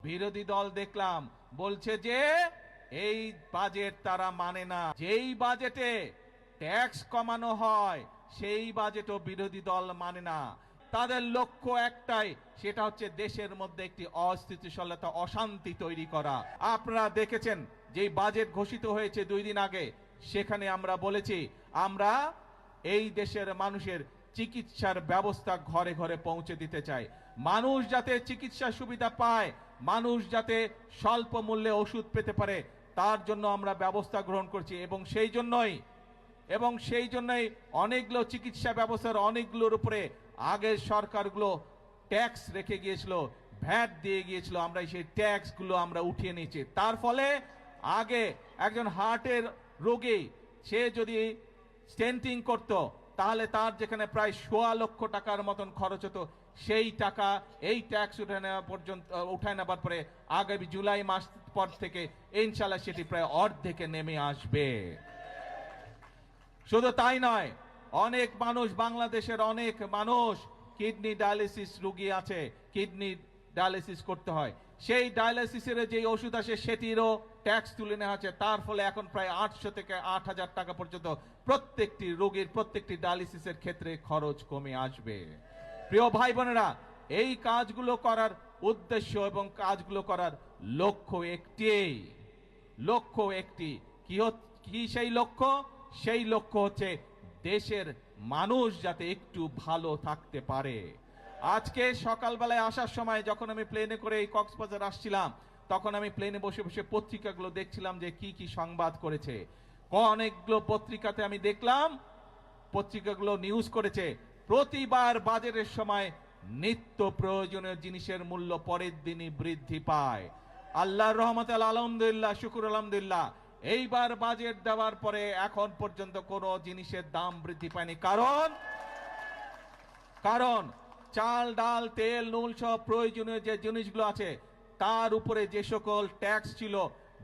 বিরোধী দল দেখলাম বলছে যে এই বাজেট তারা মানে না, যেই বাজেটে ট্যাক্স কমানো হয় সেই বাজেটও বিরোধী দল মানে না। তাদের লক্ষ্য একটাই, সেটা হচ্ছে দেশের মধ্যে একটি অস্থিতিশীলতা, অশান্তি তৈরি করা। আপনারা দেখেছেন যে বাজেট ঘোষিত হয়েছে 2 দিন আগে, সেখানে আমরা বলেছি আমরা এই দেশের মানুষের চিকিৎসার ব্যবস্থা ঘরে ঘরে পৌঁছে দিতে চাই। মানুষ যাতে চিকিৎসা সুবিধা পায়, মানুষ যাতে স্বল্প মূল্যে ওষুধ পেতে পারে, তার জন্য আমরা ব্যবস্থা গ্রহণ করছি। এবং সেই জন্যই অনেকগুলো চিকিৎসা ব্যবস্থার অনেকগুলোর উপরে আগের সরকারগুলো ট্যাক্স রেখে গিয়েছিল, ভ্যাট দিয়ে গিয়েছিল, আমরা সেই ট্যাক্সগুলো আমরা উঠিয়ে নিয়েছি। তার ফলে আগে একজন হার্টের রোগী সে যদি স্টেন্টিং করত, তাহলে তার যেখানে প্রায় 1.25 লক্ষ টাকার মতন খরচ হতো, সেই টাকা এই ট্যাক্স উঠায় নেবার পরে আগামী জুলাই মাস পর থেকে ইনশাআল্লাহ সেটি প্রায় অর্ধেকে নেমে আসবে। শুধু তাই নয়, অনেক মানুষ, বাংলাদেশের অনেক মানুষ কিডনি ডায়ালিসিস রোগী আছে, কিডনি ডায়ালিসিস করতে হয়, সেই ডায়ালিসিসের যে ওষুধ আসে সেটিরও ট্যাক্স তুলে নেওয়া হচ্ছে। তার ফলে এখন প্রায় 800 থেকে 8000 টাকা পর্যন্ত প্রত্যেকটি রোগীর, প্রত্যেকটি ডায়ালিসিসের ক্ষেত্রে খরচ কমে আসবে। প্রিয় ভাই বোনেরা, এই কাজগুলো করার উদ্দেশ্য এবং কাজগুলো করার লক্ষ্য একটি। কি সেই লক্ষ্য? সেই লক্ষ্য হচ্ছে দেশের মানুষ যাতে একটু ভালো থাকতে পারে। আজকে সকালবেলায় আসার সময় যখন আমি প্লেনে করে এই কক্সবাজার আসছিলাম, তখন আমি প্লেনে বসে বসে পত্রিকাগুলো দেখছিলাম যে কি কি সংবাদ করেছে। অনেকগুলো পত্রিকাতে আমি দেখলাম, পত্রিকাগুলো নিউজ করেছে প্রতিবার বাজেটের সময় নিত্য প্রয়োজনীয় জিনিসের মূল্য পরের দিনই বৃদ্ধি পায়। আল্লাহর রহমতে আলহামদুলিল্লাহ, শুকুর আলহামদুলিল্লাহ, এইবার বাজেট দেওয়ার পরে এখন পর্যন্ত কোনো জিনিসের দাম বৃদ্ধি পায়নি। কারণ চাল, ডাল, তেল, নুন সব প্রয়োজনীয় যে জিনিসগুলো আছে তার উপরে যে সকল ট্যাক্স ছিল,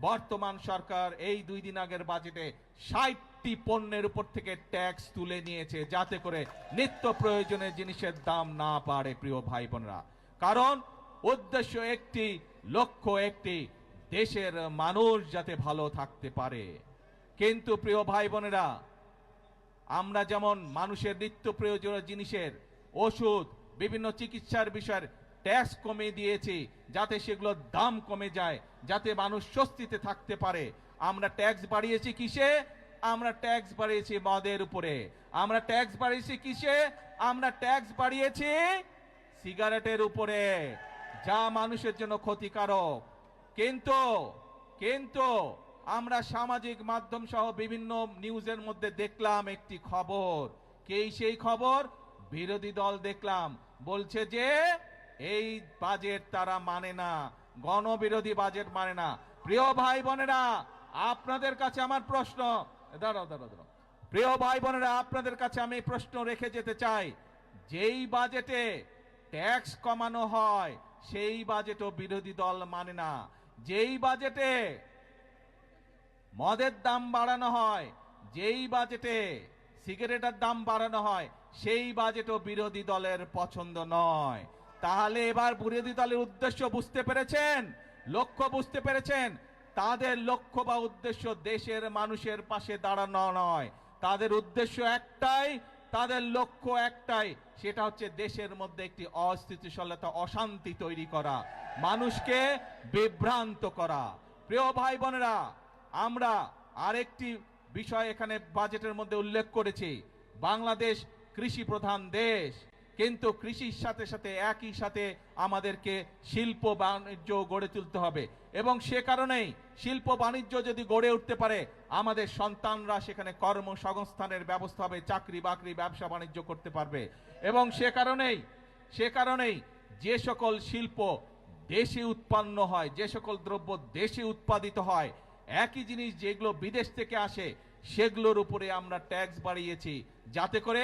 বর্তমান সরকার এই 2 দিন আগের বাজেটে 60টি পণ্যের উপর থেকে ট্যাক্স তুলে নিয়েছে, যাতে করে নিত্য প্রয়োজনীয় জিনিসের দাম না বাড়ে। প্রিয় ভাই বোনেরা, কারণ উদ্দেশ্য একটি, লক্ষ্য একটি, দেশের মানুষ যাতে ভালো থাকতে পারে। কিন্তু প্রিয় ভাই বোনেরা, আমরা যেমন মানুষের নিত্য প্রয়োজনীয় জিনিসের, ওষুধ, বিভিন্ন চিকিৎসার বিষয়ের ট্যাক্স কমিয়ে দিয়েছি যাতে সেগুলোর দাম কমে যায়, যাতে মানুষ স্বস্তিতে থাকতে পারে। আমরা ট্যাক্স বাড়িয়েছি কিসে? আমরা ট্যাক্স বাড়িয়েছি মদের উপরে। আমরা ট্যাক্স বাড়িয়েছি কিসে? আমরা ট্যাক্স বাড়িয়েছি সিগারেটের উপরে, যা মানুষের জন্য ক্ষতিকারক। কিন্তু আমরা সামাজিক মাধ্যম সহ বিভিন্ন নিউজের মধ্যে দেখলাম একটি খবর। সেই খবর? বিরোধী দল দেখলাম বলছে যে এই বাজেট তারা মানে না, গণবিরোধী বাজেট মানে না। প্রিয় ভাই বোনেরা, আপনাদের কাছে আমার প্রশ্ন, দাঁড়াও। প্রিয় ভাই বোনেরা, আপনাদের কাছে আমি প্রশ্ন রেখে যেতে চাই, যেই বাজেটে ট্যাক্স কমানো হয় সেই বাজেটও বিরোধী দল মানে না। যেই বাজেটে মদের দাম বাড়ানো হয়, যেই বাজেটে সিগারেটের দাম বাড়ানো হয়, সেই বাজেটও বিরোধী দলের পছন্দ নয়। তাহলে এবার বিরোধী দলের উদ্দেশ্য বুঝতে পেরেছেন, লক্ষ্য বুঝতে পেরেছেন? তাদের লক্ষ্য বা উদ্দেশ্য দেশের মানুষের পাশে দাঁড়ানো নয়, তাদের উদ্দেশ্য একটাই, তাদের লক্ষ্য একটাই, সেটা হচ্ছে দেশের মধ্যে একটি অস্থিতিশীলতা, অশান্তি তৈরি করা, মানুষকে বিভ্রান্ত করা। প্রিয় ভাই বোনেরা, আমরা আরেকটি বিষয় এখানে বাজেটের মধ্যে উল্লেখ করেছি, বাংলাদেশ কৃষি প্রধান দেশ, কিন্তু কৃষির সাথে সাথে একই সাথে আমাদেরকে শিল্প বাণিজ্য গড়ে তুলতে হবে। এবং সে কারণেই শিল্প বাণিজ্য যদি গড়ে উঠতে পারে, আমাদের সন্তানরা সেখানে কর্মসংস্থানের ব্যবস্থা হবে, চাকরি বাকরি, ব্যবসা বাণিজ্য করতে পারবে। এবং সে কারণেই যে সকল শিল্প দেশে উৎপন্ন হয়, যে সকল দ্রব্য দেশে উৎপাদিত হয়, একই জিনিস যেগুলো বিদেশ থেকে আসে সেগুলোর উপরে আমরা ট্যাক্স বাড়িয়েছি, যাতে করে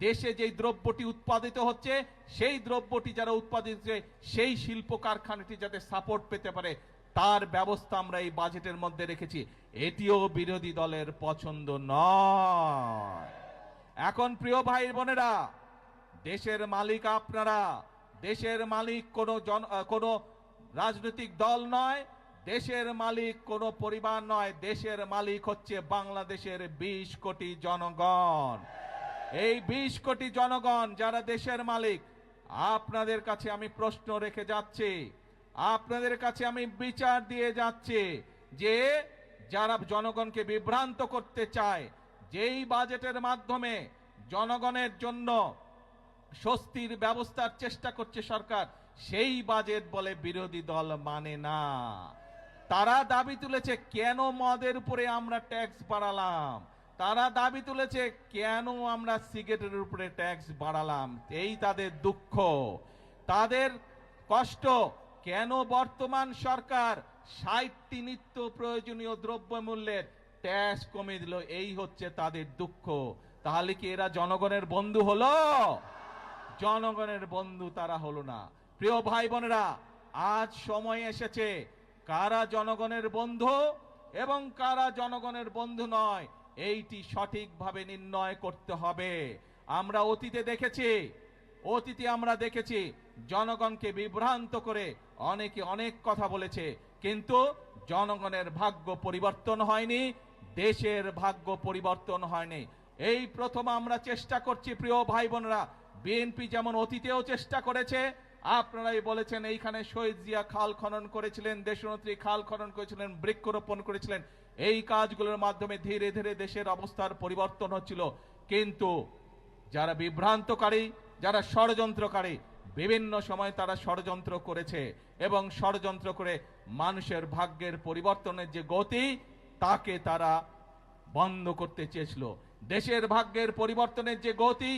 দেশে যেই দ্রব্যটি উৎপাদিত হচ্ছে সেই দ্রব্যটি যারা উৎপাদিত হচ্ছে সেই শিল্প কারখানাটি যাতে সাপোর্ট পেতে পারে, তার ব্যবস্থা আমরা এই বাজেটের মধ্যে রেখেছি। এটিও বিরোধী দলের পছন্দ নয়। এখন প্রিয় ভাই বোনেরা, দেশের মালিক আপনারা, দেশের মালিক কোনো রাজনৈতিক দল নয়, দেশের মালিক কোনো পরিবার নয়, দেশের মালিক হচ্ছে বাংলাদেশের 20 কোটি জনগণ। এই 20 কোটি জনগণ যারা দেশের মালিক, আপনাদের কাছে আমি প্রশ্ন রেখে যাচ্ছি, আপনাদের কাছে আমি বিচার দিয়ে যাচ্ছি যে যারা জনগণকে বিভ্রান্ত করতে চায়, যেই বাজেটের মাধ্যমে জনগণের জন্য স্বস্তির ব্যবস্থার চেষ্টা করছে সরকার, সেই বাজেট বলে বিরোধী দল মানে না। তারা দাবি তুলেছে কেন মদের উপরে আমরা ট্যাক্স বাড়ালাম, তারা দাবি তুলেছে কেন আমরা সিগারেটের উপরে ট্যাক্স বাড়ালাম। এই তাদের দুঃখ, তাদের কষ্ট, কেন বর্তমান সরকার 60টি নিত্য প্রয়োজনীয় দ্রব্যমূল্যের ট্যাক্স কমিয়ে দিল, এই হচ্ছে তাদের দুঃখ। তাহলে কি এরা জনগণের বন্ধু হলো? জনগণের বন্ধু তারা হলো না। প্রিয় ভাই বোনেরা, আজ সময় এসেছে কারা জনগণের বন্ধু এবং কারা জনগণের বন্ধু নয়, এইটি সঠিকভাবে নির্ণয় করতে হবে। আমরা অতীতে আমরা দেখেছি জনগণকে বিভ্রান্ত করে অনেকে অনেক কথা বলেছে, কিন্তু জনগণের ভাগ্য পরিবর্তন হয়নি, দেশের ভাগ্য পরিবর্তন হয়নি। এই প্রথম আমরা চেষ্টা করছি। প্রিয় ভাই বোনেরা, বিএনপি যেমন অতীতেও চেষ্টা করেছে, আপনারাই বলেছেন এইখানে শহীদ জিয়া খাল খনন করেছিলেন, দেশনেত্রী খাল খনন করেছিলেন, বৃক্ষরোপণ করেছিলেন। এই কাজগুলোর মাধ্যমে ধীরে ধীরে দেশের অবস্থার পরিবর্তন হচ্ছিল। কিন্তু যারা বিভ্রান্তকারী, যারা ষড়যন্ত্রকারী, বিভিন্ন সময় তারা ষড়যন্ত্র করেছে এবং ষড়যন্ত্র করে মানুষের ভাগ্যের পরিবর্তনের যে গতি, তাকে তারা বন্ধ করতে চেয়েছিল। দেশের ভাগ্যের পরিবর্তনের যে গতি,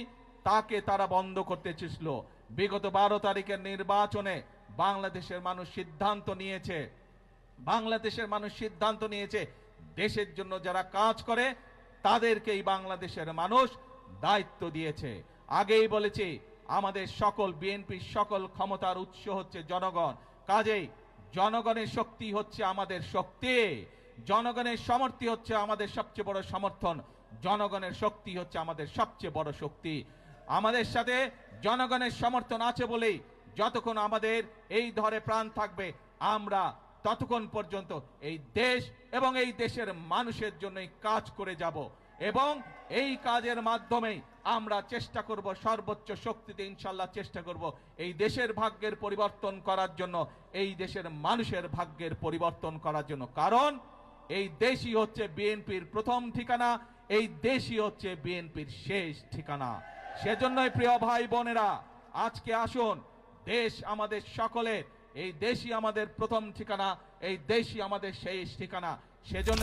তাকে তারা বন্ধ করতে চেয়েছিল। বিগত 12 তারিখের নির্বাচনে বাংলাদেশের মানুষ সিদ্ধান্ত নিয়েছে দেশের জন্য যারা কাজ করে তাদেরকেই বাংলাদেশের মানুষ দায়িত্ব দিয়েছে। আগেই বলেছি, আমাদের সকল বিএনপির সকল ক্ষমতার উৎস হচ্ছে জনগণ। কাজেই জনগণের শক্তি হচ্ছে আমাদের শক্তি, জনগণের সমর্থন হচ্ছে আমাদের সবচেয়ে বড় সমর্থন, জনগণের শক্তি হচ্ছে আমাদের সবচেয়ে বড় শক্তি। আমাদের সাথে জনগণের সমর্থন আছে বলেই যতক্ষণ আমাদের এই ধরে প্রাণ থাকবে, আমরা ততক্ষণ পর্যন্ত এই দেশ এবং এই দেশের মানুষের জন্যই কাজ করে যাব এবং এই কাজের মাধ্যমেই আমরা চেষ্টা করব, সর্বোচ্চ শক্তিতে ইনশাল্লাহ চেষ্টা করব এই দেশের ভাগ্যের পরিবর্তন করার জন্য, এই দেশের মানুষের ভাগ্যের পরিবর্তন করার জন্য। কারণ এই দেশই হচ্ছে বিএনপির প্রথম ঠিকানা, এই দেশই হচ্ছে বিএনপির শেষ ঠিকানা। সেজন্যই প্রিয় ভাই বোনেরা, আজকে আসুন, দেশ আমাদের সকলের, এই দেশই আমাদের প্রথম ঠিকানা, এই দেশই আমাদের শেষ ঠিকানা। সেজন্য